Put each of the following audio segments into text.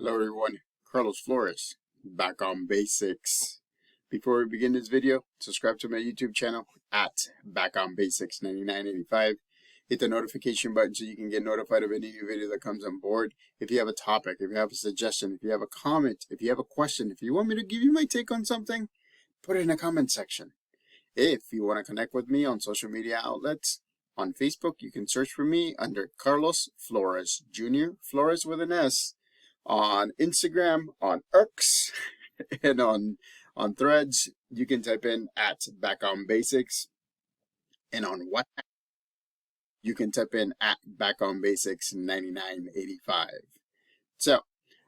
Hello everyone, Carlos Flores, back on basics. Before we begin this video, subscribe to my YouTube channel at Back on Basics 9985. Hit the notification button so you can get notified of any new video that comes on board. If you have a topic, if you have a suggestion, if you have a comment, if you have a question, if you want me to give you my take on something, put it in the comment section. If you want to connect with me on social media outlets, on Facebook, you can search for me under Carlos Flores Jr., Flores with an S. On Instagram, on X, and on Threads, you can type in at Back on Basics. And on WhatsApp, you can type in at Back on Basics 9985. So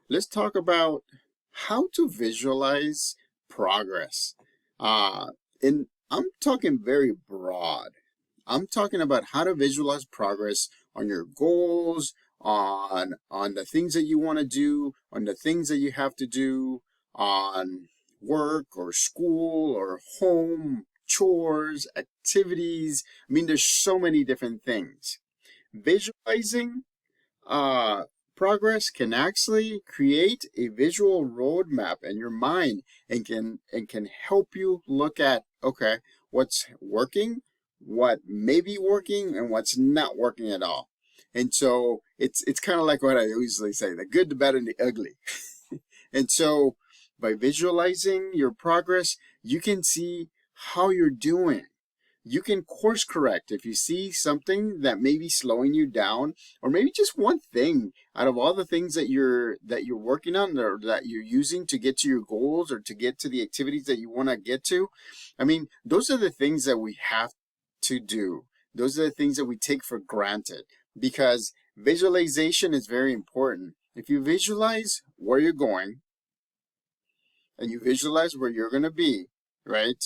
let's talk about how to visualize progress. And I'm talking very broad. I'm talking about how to visualize progress on your goals, on the things that you want to do, on the things that you have to do, on work or school or home, chores, activities. I mean, there's so many different things. Visualizing progress can actually create a visual roadmap in your mind and can help you look at, okay, what's working, what may be working, and what's not working at all. And so it's kind of like what I usually say, the good, the bad, and the ugly. And so by visualizing your progress, you can see how you're doing. You can course correct if you see something that may be slowing you down, or maybe just one thing out of all the things that you're working on or that you're using to get to your goals or to get to the activities that you want to get to. I mean, those are the things that we have to do. Those are the things that we take for granted, because visualization is very important. If you visualize where you're going and you visualize where you're going to be, right?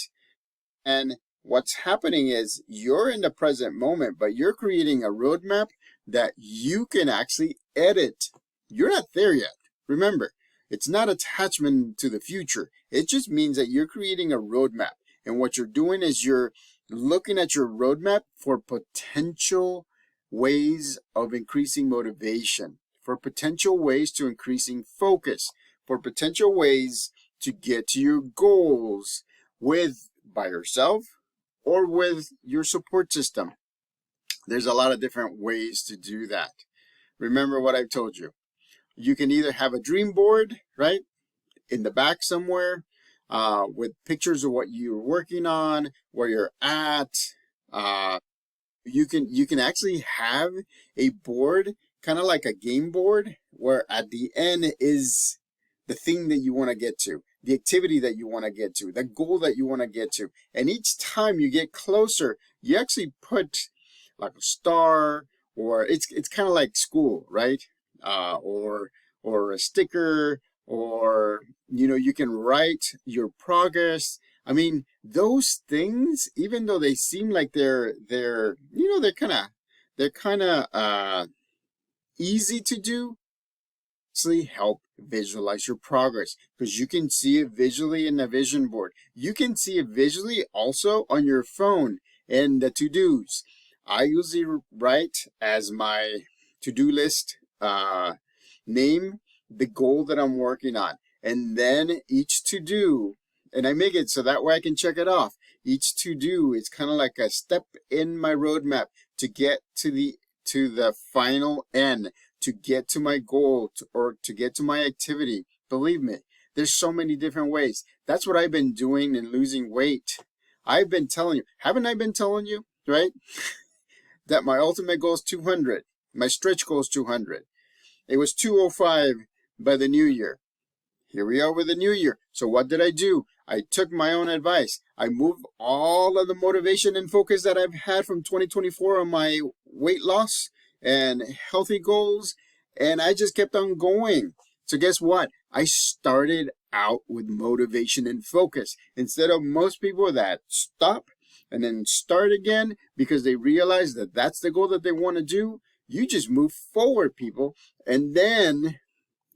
And what's happening is you're in the present moment, but you're creating a roadmap that you can actually edit. You're not there yet. Remember, it's not attachment to the future. It just means that you're creating a roadmap. And what you're doing is you're looking at your roadmap for potential ways of increasing motivation, for potential ways to increasing focus, for potential ways to get to your goals by yourself or with your support system. There's a lot of different ways to do that. Remember what I've told you. You can either have a dream board, right, in the back somewhere, with pictures of what you're working on, where you're at. You can actually have a board, kind of like a game board, where at the end is the thing that you want to get to, the activity that you want to get to, the goal that you want to get to. And each time you get closer, you actually put like a star, or it's kind of like school, right? Or a sticker, or you can write your progress. I mean, those things, even though they seem like they're kind of easy to do, actually help visualize your progress, because you can see it visually in the vision board. You can see it visually also on your phone and the to-dos. I usually write as my to-do list name the goal that I'm working on, and then each to-do, and I make it so that way I can check it off. Each to-do is kind of like a step in my roadmap to get to the final end, to get to my goal, or to get to my activity. Believe me, there's so many different ways. That's what I've been doing in losing weight. I've been telling you, haven't I been telling you, right? That my ultimate goal is 200. My stretch goal is 200. It was 205 by the new year. Here we are with the new year. So what did I do? I took my own advice. I moved all of the motivation and focus that I've had from 2024 on my weight loss and healthy goals, and I just kept on going. So guess what? I started out with motivation and focus instead of most people that stop and then start again because they realize that that's the goal that they want to do. You just move forward, people, and then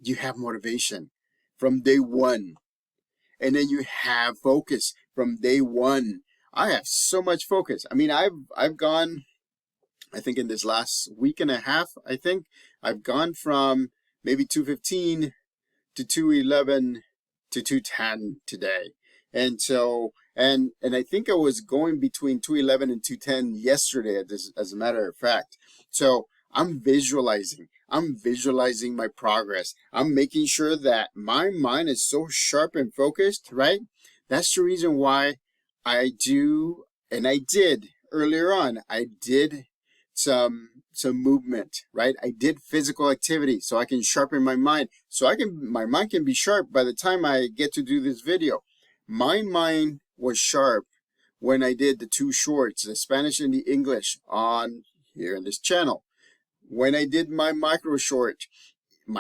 you have motivation from day one, and then you have focus from day one. I have so much focus. I mean, I've gone, I think in this last week and a half, I think I've gone from maybe 215 to 211 to 210 today. And so, and I think I was going between 211 and 210 yesterday, as a matter of fact. So I'm visualizing my progress. I'm making sure that my mind is so sharp and focused, right? That's the reason why I do, and I did earlier on, I did some movement, right? I did physical activity so I can sharpen my mind. So my mind can be sharp by the time I get to do this video. My mind was sharp when I did the two shorts, the Spanish and the English, on here in this channel. When I did my micro short in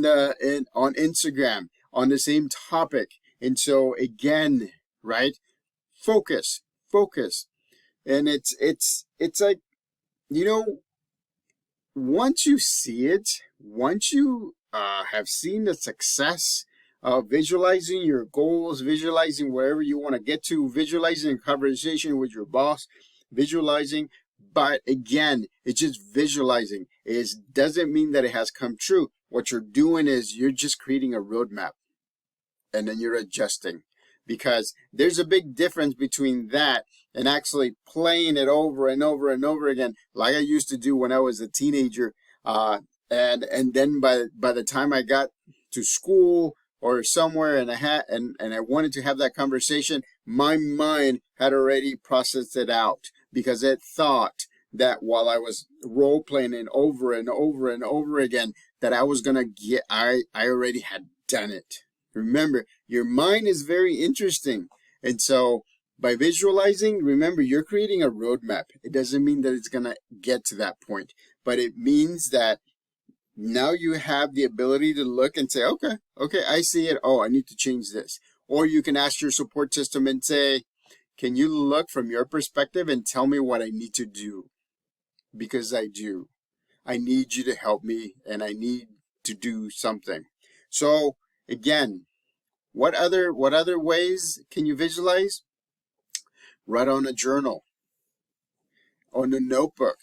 on Instagram on the same topic. And so again, right? Focus. And it's like, you know, once you see it, once you have seen the success of visualizing your goals, visualizing wherever you want to get to, visualizing a conversation with your boss, visualizing, but again, it's just visualizing. It doesn't mean that it has come true. What you're doing is you're just creating a roadmap, and then you're adjusting, because there's a big difference between that and actually playing it over and over and over again, like I used to do when I was a teenager. And then by the time I got to school or somewhere, and I wanted to have that conversation, my mind had already processed it out, because it thought that while I was role playing it over and over and over again, that I was gonna get, I already had done it. Remember, your mind is very interesting. And so by visualizing, remember, you're creating a roadmap. It doesn't mean that it's going to get to that point, but it means that now you have the ability to look and say, okay, I see it. Oh, I need to change this. Or you can ask your support system and say, can you look from your perspective and tell me what I need to do? Because I do. I need you to help me, and I need to do something. So again, what other ways can you visualize? Write on a journal, on a notebook.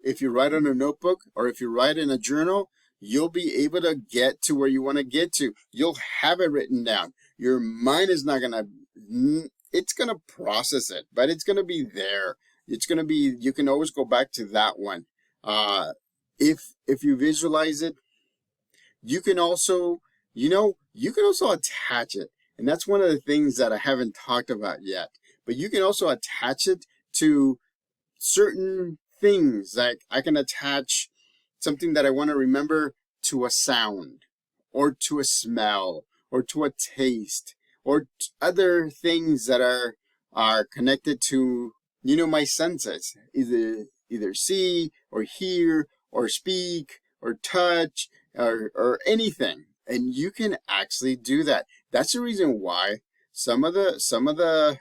If you write on a notebook or if you write in a journal, you'll be able to get to where you want to get to. You'll have it written down. Your mind is not going to, it's going to process it, but it's going to be there. It's going to be, you can always go back to that one. If you visualize it, you can also, you can also attach it. And that's one of the things that I haven't talked about yet. But you can also attach it to certain things. Like I can attach something that I want to remember to a sound, or to a smell, or to a taste, or other things that are connected to, my senses. Either see, or hear, or speak, or touch, or anything. And you can actually do that. That's the reason why some of the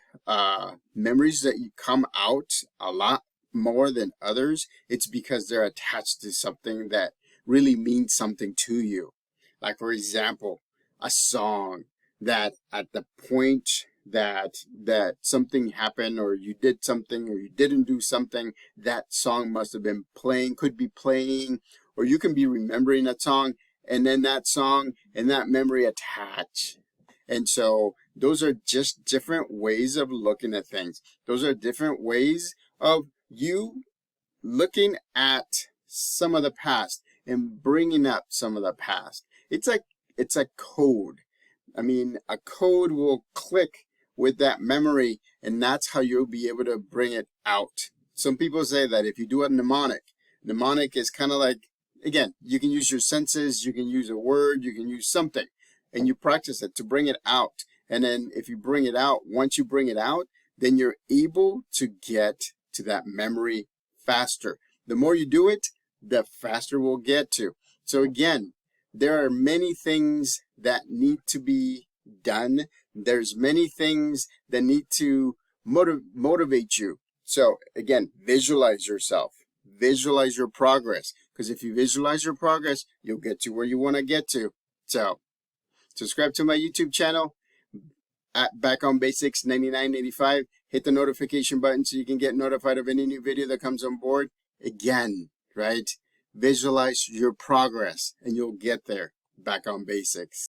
memories that you come out a lot more than others, it's because they're attached to something that really means something to you. Like, for example, a song that at the point that something happened, or you did something, or you didn't do something, that song must have been playing, could be playing, or you can be remembering a song, and then that song and that memory attach. And so those are just different ways of looking at things. Those are different ways of you looking at some of the past and bringing up some of the past. It's a code. I mean, a code will click with that memory, and that's how you'll be able to bring it out. Some people say that if you do a mnemonic is kind of like, again, you can use your senses, you can use a word, you can use something, and you practice it to bring it out. And then if you bring it out, once you bring it out, then you're able to get to that memory faster. The more you do it, the faster we'll get to. So again, there are many things that need to be done. There's many things that need to motivate you. So again, visualize yourself. Visualize your progress. Because if you visualize your progress, you'll get to where you want to get to. So subscribe to my YouTube channel at Back on Basics 9985. Hit the notification button so you can get notified of any new video that comes on board. Again, right? Visualize your progress and you'll get there. Back on Basics.